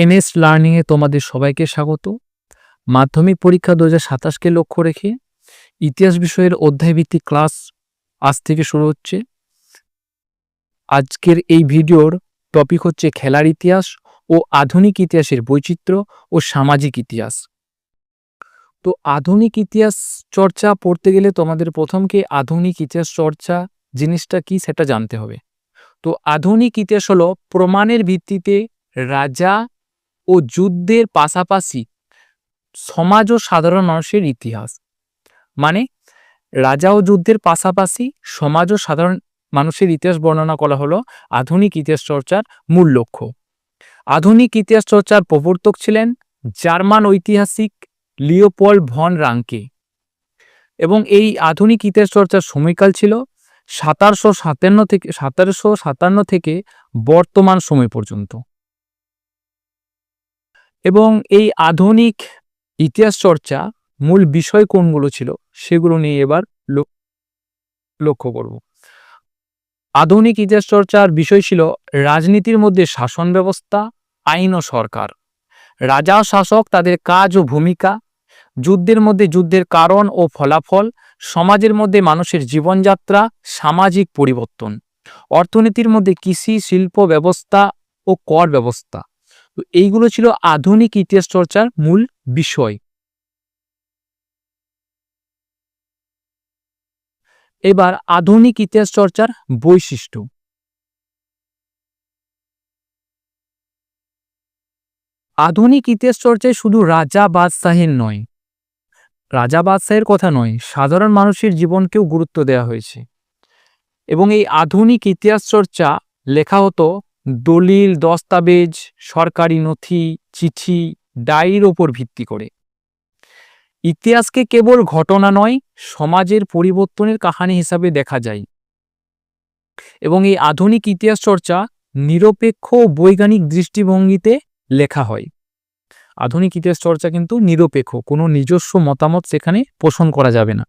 NS লার্নিংয়ে তোমাদের সবাইকে স্বাগত। মাধ্যমিক পরীক্ষা 2027কে লক্ষ্য রেখে ইতিহাস বিষয়ের অধ্যায়ভিত্তিক ক্লাস আজ থেকে শুরু হচ্ছে। আজকের এই ভিডিওর টপিক হচ্ছে খেলার ইতিহাস ও আধুনিক ইতিহাসের বৈচিত্র্য ও সামাজিক ইতিহাস। তো আধুনিক ইতিহাস চর্চা পড়তে গেলে তোমাদের প্রথমকে আধুনিক ইতিহাস চর্চা জিনিসটা কি সেটা জানতে হবে। তো আধুনিক ইতিহাস হলো প্রমাণের ভিত্তিতে রাজা ও যুদ্ধের পাশাপাশি সমাজ ও সাধারণ মানুষের ইতিহাস। মানে রাজা ও যুদ্ধের পাশাপাশি সমাজ ও সাধারণ মানুষের ইতিহাস বর্ণনা করা হলো আধুনিক ইতিহাস চর্চার মূল লক্ষ্য। আধুনিক ইতিহাস চর্চার প্রবর্তক ছিলেন জার্মান ঐতিহাসিক লিওপোল্ড ভন রাঙ্কে এবং এই আধুনিক ইতিহাস চর্চার সময়কাল ছিল 1757 থেকে বর্তমান সময় পর্যন্ত। এবং এই আধুনিক ইতিহাস চর্চা মূল বিষয় কোনগুলো ছিল সেগুলো নিয়ে এবার লক্ষ্য করব। আধুনিক ইতিহাস চর্চার বিষয় ছিল রাজনীতির মধ্যে শাসন ব্যবস্থা, আইন ও সরকার, রাজা ও শাসক তাদের কাজ ও ভূমিকা, যুদ্ধের মধ্যে যুদ্ধের কারণ ও ফলাফল, সমাজের মধ্যে মানুষের জীবনযাত্রা, সামাজিক পরিবর্তন, অর্থনীতির মধ্যে কৃষি, শিল্প ব্যবস্থা ও কর ব্যবস্থা। তো এইগুলো ছিল আধুনিক ইতিহাস চর্চার মূল বিষয়। এবার আধুনিক ইতিহাস চর্চার বৈশিষ্ট্য। আধুনিক ইতিহাস চর্চায় শুধু রাজা বাদশাহের নয়, রাজা বাদশাহের কথা নয়, সাধারণ মানুষের জীবনকেও গুরুত্ব দেওয়া হয়েছে। এবং এই আধুনিক ইতিহাস চর্চা লেখা হতো দলিল, দস্তাবেজ, সরকারি নথি, চিঠি, ডায়েরির ওপর ভিত্তি করে। ইতিহাসকে কেবল ঘটনা নয়, সমাজের পরিবর্তনের কাহিনী হিসাবে দেখা যায়। এবং এই আধুনিক ইতিহাস চর্চা নিরপেক্ষ বৈজ্ঞানিক দৃষ্টিভঙ্গিতে লেখা হয়। আধুনিক ইতিহাস চর্চা কিন্তু নিরপেক্ষ, কোনো নিজস্ব মতামত সেখানে পোষণ করা যাবে না।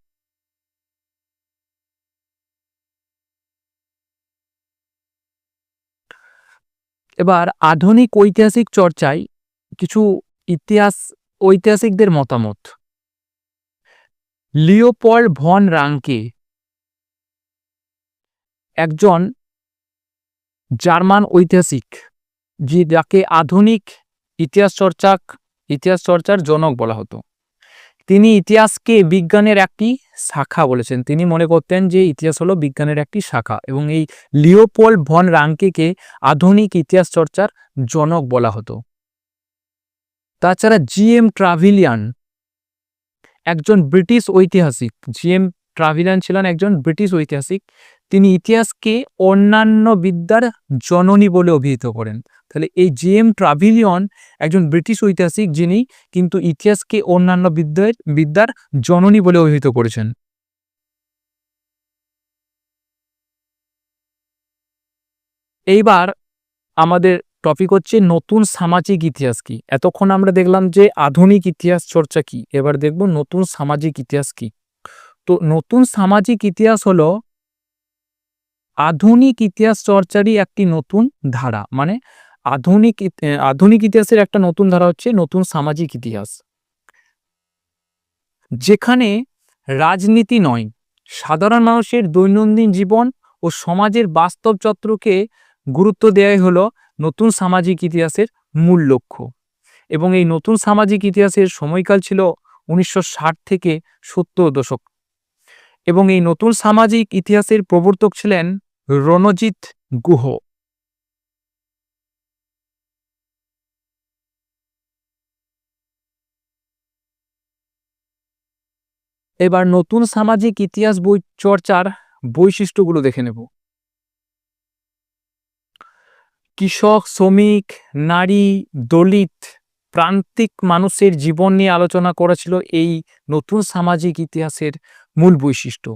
এবার আধুনিক ঐতিহাসিক চর্চায় কিছু ঐতিহাসিকদের মতামত। লিওপোল্ড ভন রাঙ্কে একজন জার্মান ঐতিহাসিক, যাকে আধুনিক ইতিহাস চর্চার জনক বলা হতো। তিনি ইতিহাসকে বিজ্ঞানের একটি শাখা বলেছেন। তিনি মনে করতেন যে ইতিহাস হলো বিজ্ঞানের একটি শাখা এবং এই লিওপোল্ড ভন রাঙ্কেকে আধুনিক ইতিহাস চর্চার জনক বলা হতো। তাছাড়া জিএম ট্রাভিলিয়ান একজন ব্রিটিশ ঐতিহাসিক, ছিলেন একজন ব্রিটিশ ঐতিহাসিক। তিনি ইতিহাসকে অন্যান্য বিদ্যার জননী বলে অভিহিত করেন। তাহলে এই জিএম ট্রাভিলিয়ন একজন ব্রিটিশ ঐতিহাসিক, যিনি কিন্তু ইতিহাসকে অন্যান্য বিদ্যার জননী বলে অভিহিত করেছেন। এইবার আমাদের টপিক হচ্ছে নতুন সামাজিক ইতিহাস কি। এতক্ষণ আমরা দেখলাম যে আধুনিক ইতিহাস চর্চা কি, এবার দেখব নতুন সামাজিক ইতিহাস কি। তো নতুন সামাজিক ইতিহাস হলো আধুনিক ইতিহাস চর্চারই একটি নতুন ধারা। মানে আধুনিক ইতিহাসের একটা নতুন ধারা হচ্ছে নতুন সামাজিক ইতিহাস, যেখানে রাজনীতি নয়, সাধারণ মানুষের দৈনন্দিন জীবন ও সমাজের বাস্তব চক্রকে গুরুত্ব দেওয়াই হলো নতুন সামাজিক ইতিহাসের মূল লক্ষ্য। এবং এই নতুন সামাজিক ইতিহাসের সময়কাল ছিল 1960 থেকে 70 দশক। এবং এই নতুন সামাজিক ইতিহাসের প্রবর্তক ছিলেন রণজিৎ গুহ। এবার নতুন সামাজিক ইতিহাস চর্চার বৈশিষ্ট্যগুলো দেখে নেব। কৃষক, শ্রমিক, নারী, দলিত, প্রান্তিক মানুষের জীবন নিয়ে আলোচনা করেছিল এই নতুন সামাজিক ইতিহাসের মূল বৈশিষ্ট্য।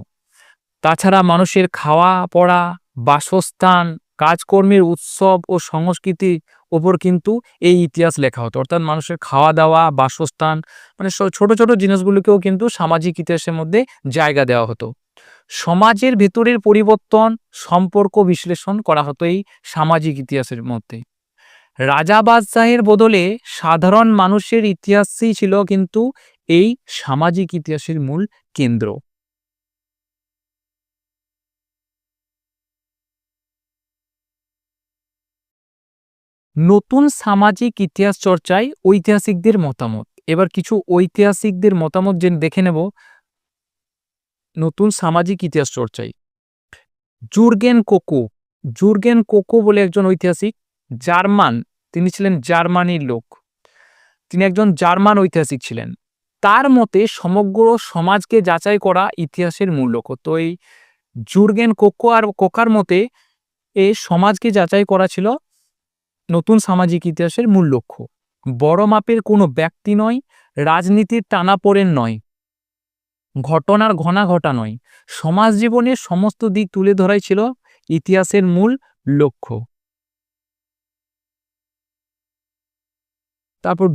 তাছাড়া মানুষের খাওয়া পড়া, বাসস্থান, কাজকর্মের উৎসব ও সংস্কৃতির ওপর কিন্তু এই ইতিহাস লেখা হতো। অর্থাৎ মানুষের খাওয়া দাওয়া, বাসস্থান, মানে ছোট ছোট জিনিসগুলোকেও কিন্তু সামাজিক ইতিহাসের মধ্যে জায়গা দেওয়া হতো। সমাজের ভেতরের পরিবর্তন, সম্পর্ক বিশ্লেষণ করা হতো এই সামাজিক ইতিহাসের মধ্যে। রাজা বাদশাহের বদলে সাধারণ মানুষের ইতিহাসই ছিল কিন্তু এই সামাজিক ইতিহাসের মূল কেন্দ্র। নতুন সামাজিক ইতিহাস চর্চায় ঐতিহাসিকদের মতামত। এবার কিছু ঐতিহাসিকদের মতামত দেখে নেব নতুন সামাজিক ইতিহাস চর্চায়। জুর্গেন কোকো বলে একজন ঐতিহাসিক, জার্মান, তিনি ছিলেন জার্মানির লোক, তিনি একজন জার্মান ঐতিহাসিক ছিলেন। তার মতে সমগ্র সমাজকে যাচাই করা ইতিহাসের মূল লক্ষ্য। তো এই জুর্গেন কোকার মতে এই সমাজকে যাচাই করা ছিল নতুন সামাজিক ইতিহাসের মূল লক্ষ্য। বড় মাপের কোনো ব্যক্তি নয়, রাজনীতির টানাপোড়েন নয়, ঘটনার ঘটা নয়, সমাজ জীবনের সমস্ত দিক তুলে ধরাই ছিল ইতিহাসের মূল লক্ষ্য। তারপর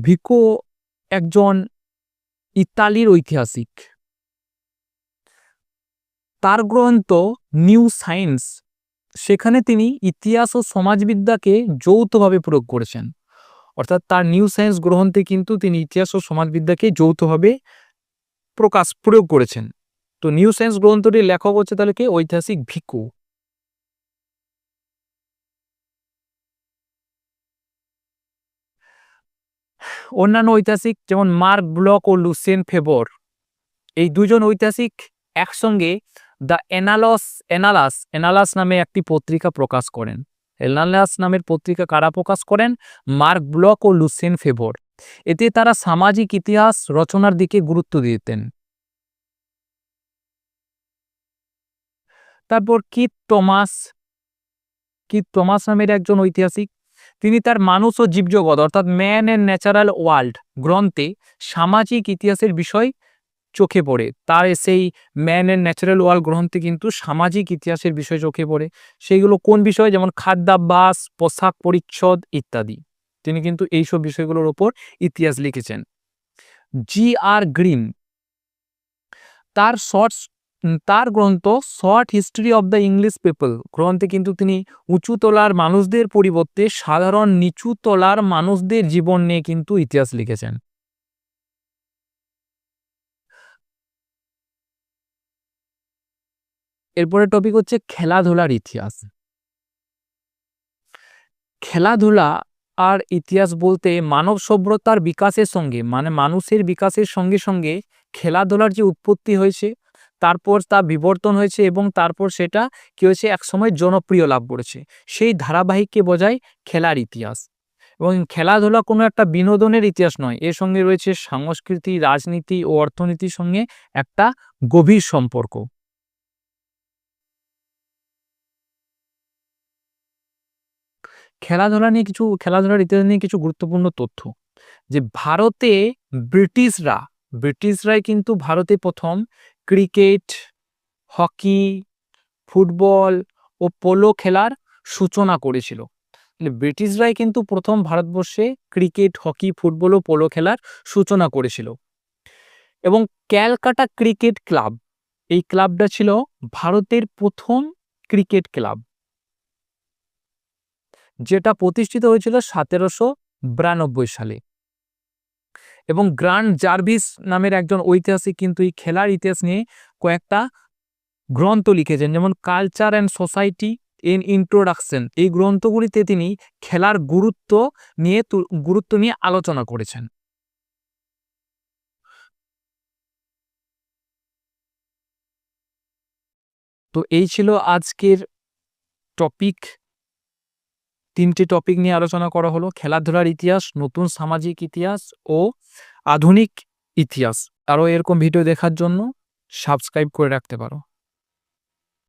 ভিকো একজন ইতালির ঐতিহাসিক। তার গ্রন্থ নিউ সায়েন্স, সেখানে তিনি ইতিহাস ও সমাজবিদ্যাকে যৌথভাবে প্রয়োগ করেছেন। অর্থাৎ তার নিউ সায়েন্স গ্রন্থে কিন্তু তিনি ইতিহাস ও সমাজবিদ্যাকে যৌথভাবে প্রয়োগ করেছেন। তো নিউ সায়েন্স গ্রন্থটির লেখক হচ্ছে তাহলে কে? ঐতিহাসিক ভিকো। অন্যান্য ঐতিহাসিক যেমন মার্ক ব্লক ও লুসিয়েন ফেভর, এই দুজন ঐতিহাসিক একসঙ্গে দ্য এনালাস নামে একটি পত্রিকা প্রকাশ করেন। এনালাস নামের পত্রিকা কারা প্রকাশ করেন? মার্ক ব্লক ও লুসিয়েন ফেভর। এতে তারা সামাজিক ইতিহাস রচনার দিকে গুরুত্ব দিতেন। তারপর কিথ টমাস নামের একজন ঐতিহাসিক, তিনি তার মানুষ ও জীবজগৎ অর্থাৎ ম্যান অ্যান্ড ন্যাচারাল ওয়ার্ল্ড গ্রন্থে সামাজিক ইতিহাসের বিষয় চোখে পড়ে। তার সেই ম্যান অ্যান্ড ন্যাচারাল ওয়ার্ল্ড গ্রন্থে কিন্তু সামাজিক ইতিহাসের বিষয় চোখে পড়ে। সেইগুলো কোন বিষয়? যেমন খাদ্যাভ্যাস, পোশাক পরিচ্ছদ ইত্যাদি। তিনি কিন্তু এইসব বিষয়গুলোর ওপর ইতিহাস লিখেছেন। জি.আর. গ্রিন, তার গ্রন্থ short history of the English people গ্রন্থে কিন্তু তিনি উঁচু তলার মানুষদের পরিবর্তে সাধারণ নিচু তলার মানুষদের জীবন নিয়ে কিন্তু ইতিহাস লিখেছেন। এরপরে টপিক হচ্ছে খেলাধুলার ইতিহাস। খেলাধুলা আর ইতিহাস বলতে মানব সভ্যতার বিকাশের সঙ্গে মানুষের বিকাশের সঙ্গে সঙ্গে খেলাধুলার যে উৎপত্তি হয়েছে, তারপর তা বিবর্তন হয়েছে এবং তারপর সেটা কি হয়েছে একসময় জনপ্রিয় লাভ করেছে, সেই ধারাবাহিককে বোঝায় খেলার ইতিহাস। এবং খেলাধুলা কোনো একটা বিনোদনের ইতিহাস নয়, এর সঙ্গে রয়েছে সংস্কৃতি, রাজনীতি ও অর্থনীতির সঙ্গে একটা গভীর সম্পর্ক। খেলাধুলার ইতিহাস নিয়ে কিছু গুরুত্বপূর্ণ তথ্য, যে ভারতে ব্রিটিশরাই কিন্তু ভারতে প্রথম ক্রিকেট, হকি, ফুটবল ও পোলো খেলার সূচনা করেছিল। ব্রিটিশরাই কিন্তু প্রথম ভারতবর্ষে ক্রিকেট, হকি, ফুটবল ও পোলো খেলার সূচনা করেছিল। এবং ক্যালকাটা ক্রিকেট ক্লাব, এই ক্লাবটা ছিল ভারতের প্রথম ক্রিকেট ক্লাব, যেটা প্রতিষ্ঠিত হয়েছিল 1792 সালে। এবং গ্র্যান্ড জার্ভিস নামের একজন ঐতিহাসিক কিন্তু এই খেলার ইতিহাস নিয়ে কয়েকটা গ্রন্থ লিখেছেন, যেমন culture and society in introduction. এই গ্রন্থগুলিতে তিনি খেলার গুরুত্ব নিয়ে আলোচনা করেছেন। তো এই ছিল আজকের টপিক। 3টে টপিক নিয়ে আলোচনা করা হলো: খেলাধুলার ইতিহাস, নতুন সামাজিক ইতিহাস ও আধুনিক ইতিহাস। আরও এরকম ভিডিও দেখার জন্য সাবস্ক্রাইব করে রাখতে পারো।